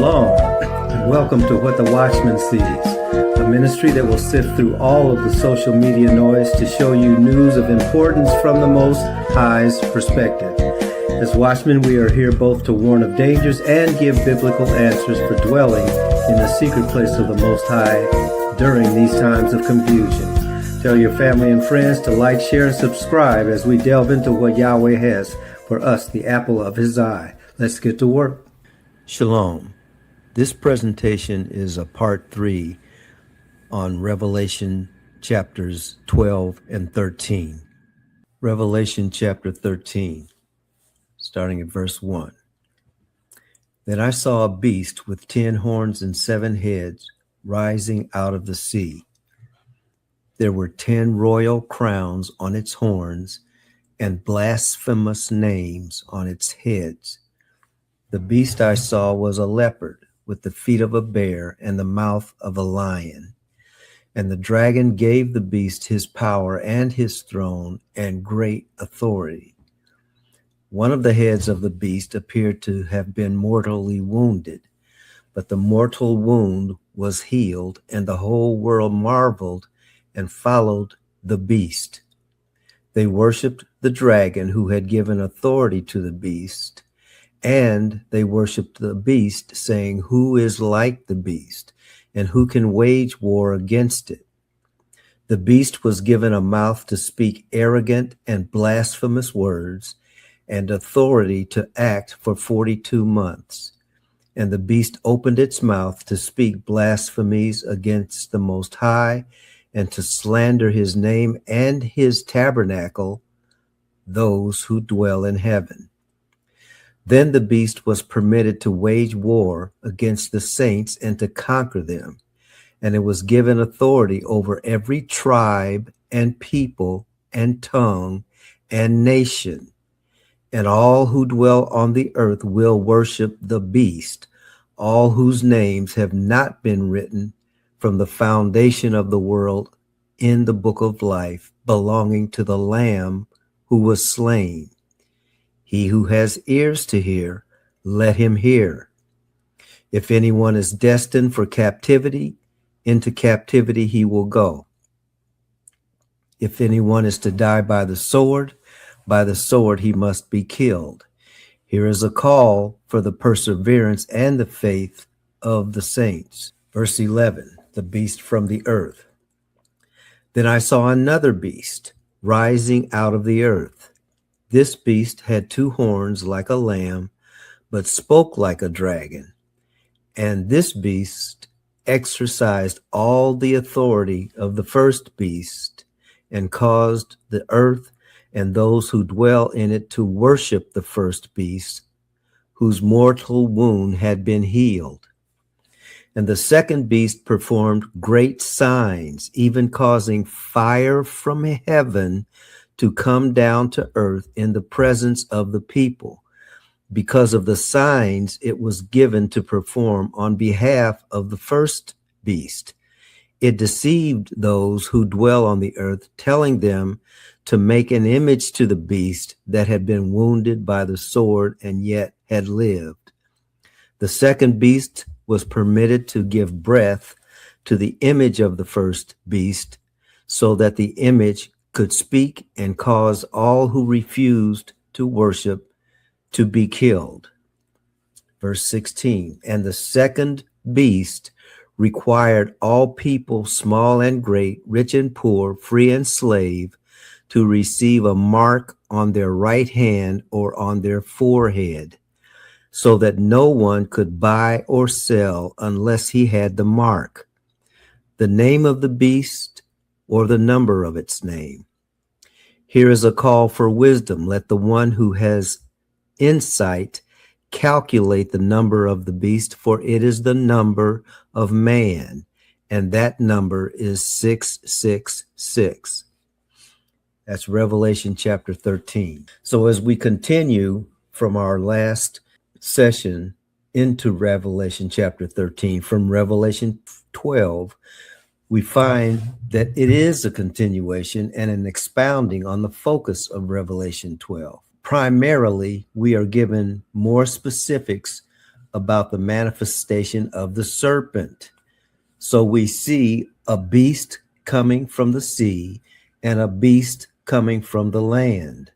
Shalom, and welcome to What the Watchman Sees, a ministry that will sift through all of the social media noise to show you news of importance from the Most High's perspective. As watchmen, we are here both to warn of dangers and give biblical answers for dwelling in the secret place of the Most High during these times of confusion. Tell your family and friends to like, share, and subscribe as we delve into what Yahweh has for us, the apple of His eye. Let's get to work. Shalom. This presentation is a part 3 on Revelation chapters 12 and 13. Revelation chapter 13, starting at verse 1. Then I saw a beast with 10 horns and 7 heads rising out of the sea. There were 10 royal crowns on its horns and blasphemous names on its heads. The beast I saw was a leopard with the feet of a bear and the mouth of a lion. And the dragon gave the beast his power and his throne and great authority. One of the heads of the beast appeared to have been mortally wounded, but the mortal wound was healed, and the whole world marveled and followed the beast. They worshipped the dragon who had given authority to the beast, and they worshipped the beast, saying, "Who is like the beast, and who can wage war against it?" The beast was given a mouth to speak arrogant and blasphemous words, and authority to act for 42 months. And the beast opened its mouth to speak blasphemies against the Most High, and to slander his name and his tabernacle, those who dwell in heaven. Then the beast was permitted to wage war against the saints and to conquer them, and it was given authority over every tribe and people and tongue and nation. And all who dwell on the earth will worship the beast, all whose names have not been written from the foundation of the world in the book of life, belonging to the Lamb who was slain. He who has ears to hear, let him hear. If anyone is destined for captivity, into captivity he will go. If anyone is to die by the sword he must be killed. Here is a call for the perseverance and the faith of the saints. Verse 11, the beast from the earth. Then I saw another beast rising out of the earth. This beast had 2 horns like a lamb, but spoke like a dragon. And this beast exercised all the authority of the first beast, and caused the earth and those who dwell in it to worship the first beast, whose mortal wound had been healed. And the second beast performed great signs, even causing fire from heaven to come down to earth in the presence of the people. Because of the signs it was given to perform on behalf of the first beast, it deceived those who dwell on the earth, telling them to make an image to the beast that had been wounded by the sword and yet had lived. The second beast was permitted to give breath to the image of the first beast, so that the image could speak and cause all who refused to worship to be killed. Verse 16, and the second beast required all people, small and great, rich and poor, free and slave, to receive a mark on their right hand or on their forehead, so that no one could buy or sell unless he had the mark, the name of the beast, or the number of its name. Here is a call for wisdom. Let the one who has insight calculate the number of the beast, for it is the number of man, and that number is 666. That's Revelation chapter 13. So as we continue from our last session into Revelation chapter 13, from Revelation 12, we find that it is a continuation and an expounding on the focus of Revelation 12. Primarily, we are given more specifics about the manifestation of the serpent. So we see a beast coming from the sea and a beast coming from the land.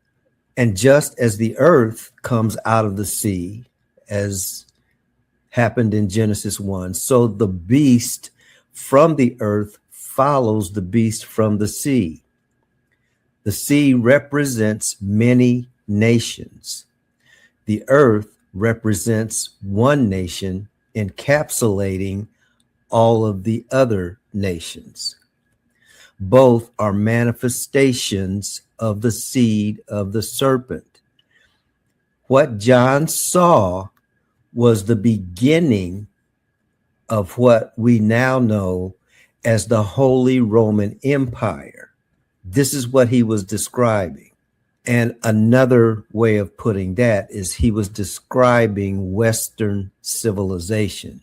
And just as the earth comes out of the sea, as happened in Genesis 1, so the beast from the earth follows the beast from the sea. The sea represents many nations. The earth represents one nation, encapsulating all of the other nations. Both are manifestations of the seed of the serpent. What John saw was the beginning of what we now know as the Holy Roman Empire. This is what he was describing. And another way of putting that is he was describing Western civilization.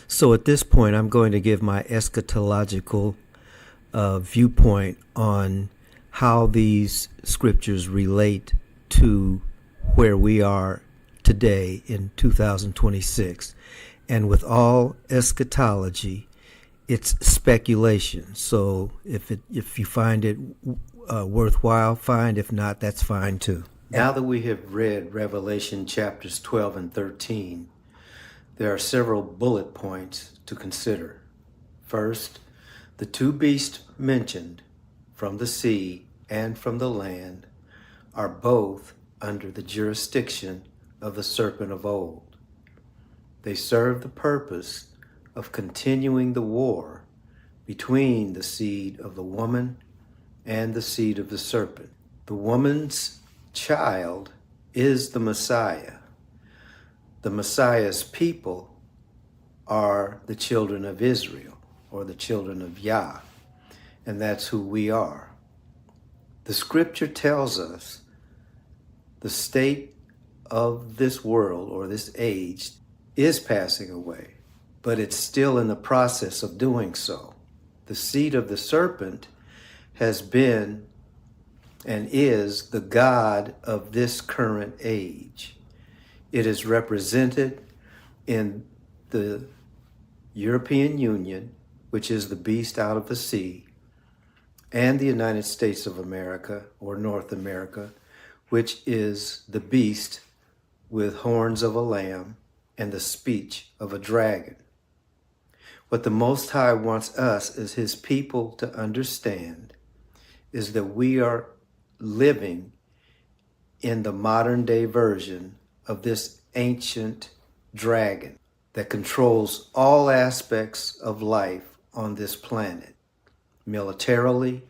So at this point, I'm going to give my eschatological viewpoint on how these scriptures relate to where we are today in 2026. And with all eschatology, it's speculation. So if you find it worthwhile, fine. If not, that's fine too. Now that we have read Revelation chapters 12 and 13, there are several bullet points to consider. First, the two beasts mentioned from the sea and from the land are both under the jurisdiction of the serpent of old. They serve the purpose of continuing the war between the seed of the woman and the seed of the serpent. The woman's child is the Messiah. The Messiah's people are the children of Israel, or the children of Yah, and that's who we are. The scripture tells us the state of this world, or this age, is passing away, but it's still in the process of doing so. The seed of the serpent has been and is the God of this current age. It is represented in the European Union, which is the beast out of the sea, and the United States of America, or North America, which is the beast with horns of a lamb and the speech of a dragon. What the Most High wants us as his people to understand is that we are living in the modern day version of this ancient dragon that controls all aspects of life on this planet, militarily,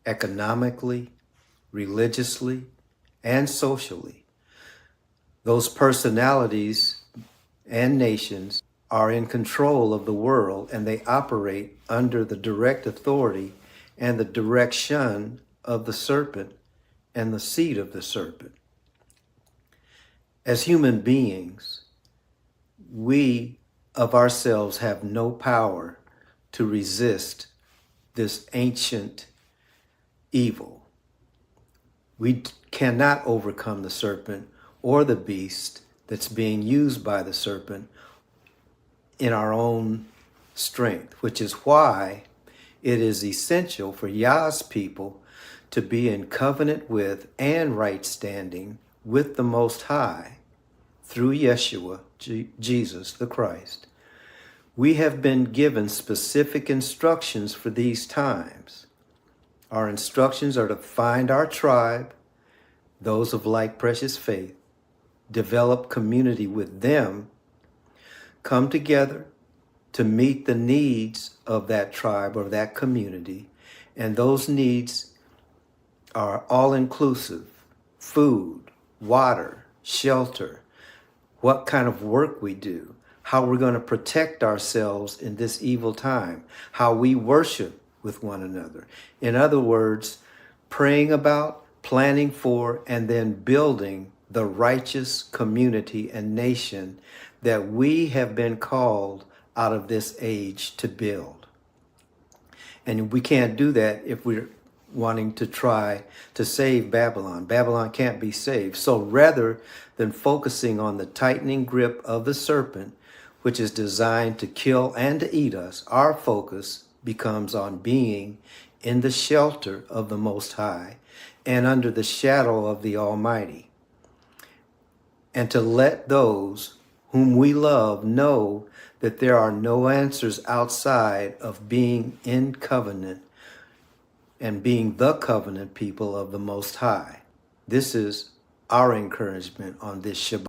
economically, religiously, and socially. Those personalities and nations are in control of the world, and they operate under the direct authority and the direction of the serpent and the seed of the serpent. As human beings, we of ourselves have no power to resist this ancient evil. We cannot overcome the serpent or the beast that's being used by the serpent in our own strength, which is why it is essential for Yah's people to be in covenant with and right standing with the Most High through Yeshua, Jesus the Christ. We have been given specific instructions for these times. Our instructions are to find our tribe, those of like precious faith, develop community with them, come together to meet the needs of that tribe or that community, and those needs are all-inclusive: food, water, shelter, what kind of work we do, how we're going to protect ourselves in this evil time, how we worship with one another. In other words, praying about, planning for, and then building the righteous community and nation that we have been called out of this age to build. And we can't do that if we're wanting to try to save Babylon. Babylon can't be saved. So rather than focusing on the tightening grip of the serpent, which is designed to kill and to eat us, our focus becomes on being in the shelter of the Most High and under the shadow of the Almighty, and to let those whom we love know that there are no answers outside of being in covenant and being the covenant people of the Most High. This is our encouragement on this Shabbat.